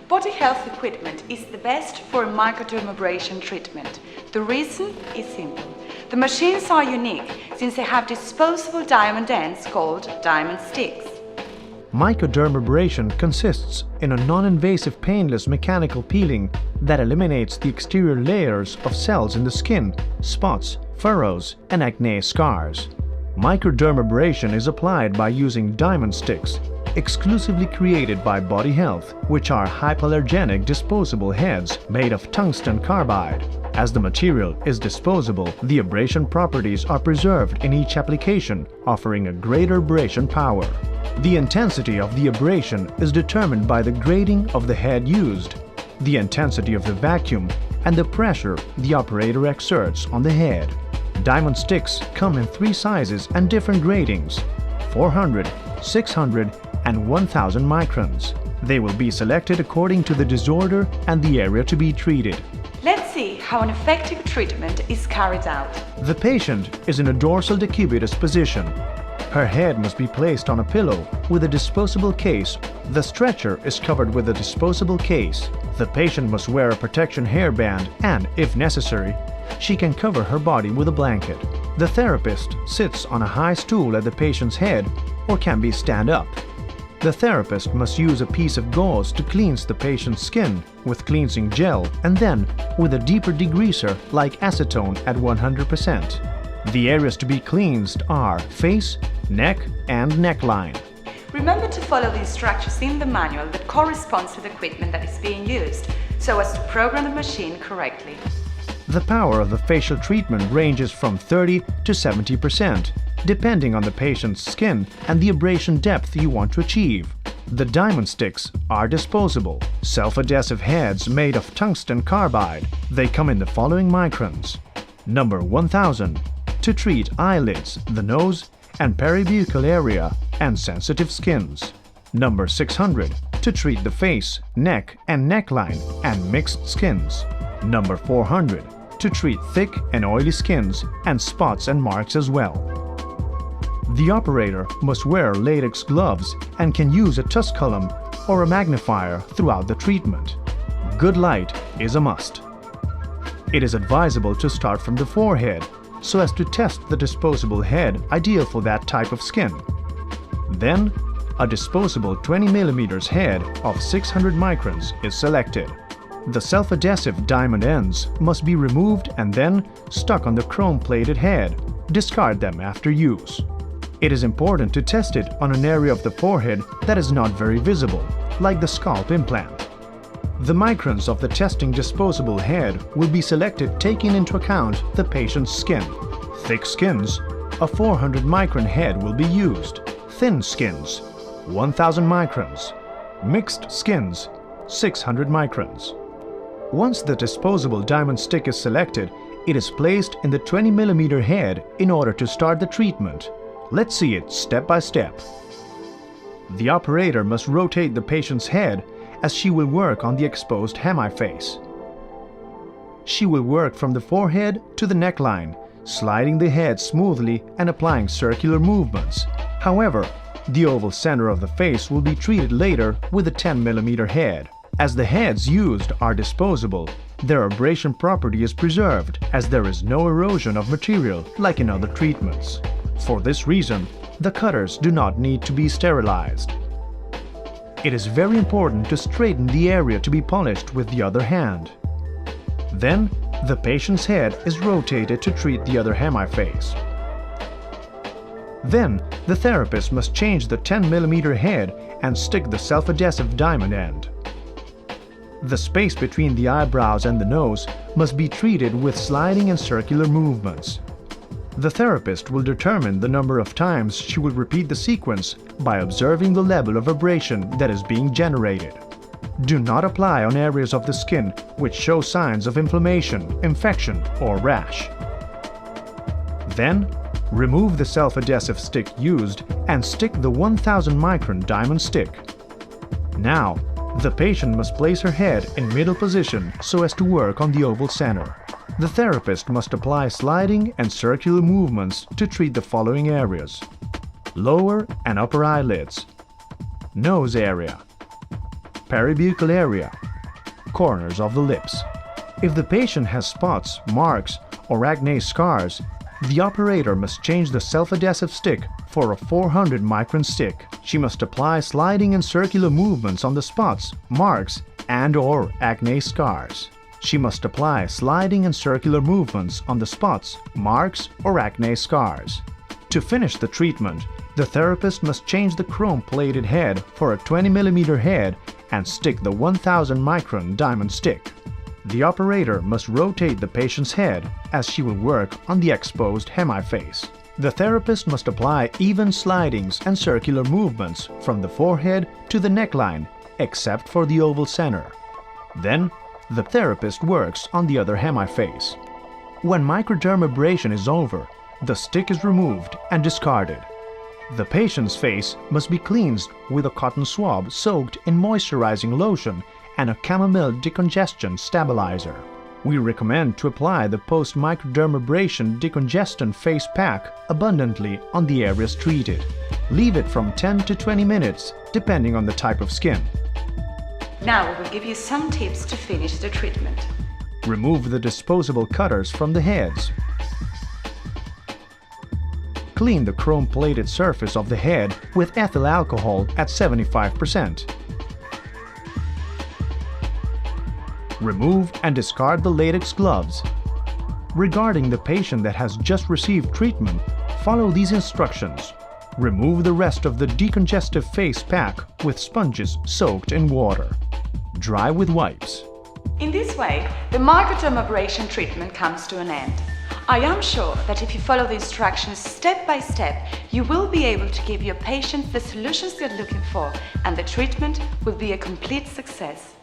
Body health equipment is the best for microdermabrasion treatment. The reason is simple. The machines are unique since they have disposable diamond ends called diamond sticks. Microdermabrasion consists in a non-invasive painless mechanical peeling that eliminates the exterior layers of cells in the skin, spots, furrows, and acne scars. Microdermabrasion is applied by using diamond sticks, exclusively created by Body Health, which are hypoallergenic disposable heads made of tungsten carbide. As the material is disposable, the abrasion properties are preserved in each application, offering a greater abrasion power. The intensity of the abrasion is determined by the grading of the head used, the intensity of the vacuum, and the pressure the operator exerts on the head. Diamond sticks come in 3 sizes and different gradings: 400, 600, and 1000 microns. They will be selected according to the disorder and the area to be treated. Let's see how an effective treatment is carried out. The patient is in a dorsal decubitus position. Her head must be placed on a pillow with a disposable case. The stretcher is covered with a disposable case. The patient must wear a protection hairband and, if necessary, she can cover her body with a blanket. The therapist sits on a high stool at the patient's head or can be stand up. The therapist must use a piece of gauze to cleanse the patient's skin with cleansing gel and then with a deeper degreaser like acetone at 100%. The areas to be cleansed are face, neck, and neckline. Remember to follow the instructions in the manual that corresponds to the equipment that is being used, so as to program the machine correctly. The power of the facial treatment ranges from 30 to 70%, depending on the patient's skin and the abrasion depth you want to achieve. The diamond sticks are disposable, self-adhesive heads made of tungsten carbide. They come in the following microns. Number 1000, to treat eyelids, the nose, and peribuccal area and sensitive skins. Number 600, to treat the face, neck, and neckline and mixed skins. Number 400, to treat thick and oily skins and spots and marks as well. The operator must wear latex gloves and can use a Tusculum or a magnifier throughout the treatment. Good light is a must. It is advisable to start from the forehead so as to test the disposable head ideal for that type of skin. Then, a disposable 20 mm head of 600 microns is selected. The self-adhesive diamond ends must be removed and then stuck on the chrome-plated head. Discard them after use. It is important to test it on an area of the forehead that is not very visible, like the scalp implant. The microns of the testing disposable head will be selected taking into account the patient's skin. Thick skins, a 400 micron head will be used. Thin skins, 1000 microns. Mixed skins, 600 microns. Once the disposable diamond stick is selected, it is placed in the 20 mm head in order to start the treatment. Let's see it step by step. The operator must rotate the patient's head as she will work on the exposed hemiface. She will work from the forehead to the neckline, sliding the head smoothly and applying circular movements. However, the oval center of the face will be treated later with a 10 mm head. As the heads used are disposable, their abrasion property is preserved as there is no erosion of material like in other treatments. For this reason, the cutters do not need to be sterilized. It is very important to straighten the area to be polished with the other hand. Then, the patient's head is rotated to treat the other hemiface. Then, the therapist must change the 10 mm head and stick the self-adhesive diamond end. The space between the eyebrows and the nose must be treated with sliding and circular movements. The therapist will determine the number of times she will repeat the sequence by observing the level of abrasion that is being generated. Do not apply on areas of the skin which show signs of inflammation, infection, or rash. Then, remove the self-adhesive stick used and stick the 1000 micron diamond stick. Now, the patient must place her head in middle position so as to work on the oval center. The therapist must apply sliding and circular movements to treat the following areas: lower and upper eyelids, nose area, peribuccal area, corners of the lips. If the patient has spots, marks, or acne scars, the operator must change the self-adhesive stick for a 400 micron stick. She must apply sliding and circular movements on the spots, marks, and/or acne scars. She must apply sliding and circular movements on the spots, marks, or acne scars. To finish the treatment, the therapist must change the chrome-plated head for a 20 mm head and stick the 1000 micron diamond stick. The operator must rotate the patient's head as she will work on the exposed hemiface. The therapist must apply even slidings and circular movements from the forehead to the neckline, except for the oval center. Then, the therapist works on the other hemiface. When microdermabrasion is over, the stick is removed and discarded. The patient's face must be cleansed with a cotton swab soaked in moisturizing lotion and a chamomile decongestion stabilizer. We recommend to apply the post-microdermabrasion decongestant face pack abundantly on the areas treated. Leave it from 10 to 20 minutes, depending on the type of skin. Now we will give you some tips to finish the treatment. Remove the disposable cutters from the heads. Clean the chrome-plated surface of the head with ethyl alcohol at 75%. Remove and discard the latex gloves. Regarding the patient that has just received treatment, follow these instructions. Remove the rest of the decongestive face pack with sponges soaked in water. Dry with wipes. In this way, the microdermabrasion treatment comes to an end. I am sure that if you follow the instructions step by step, you will be able to give your patients the solutions they're looking for, and the treatment will be a complete success.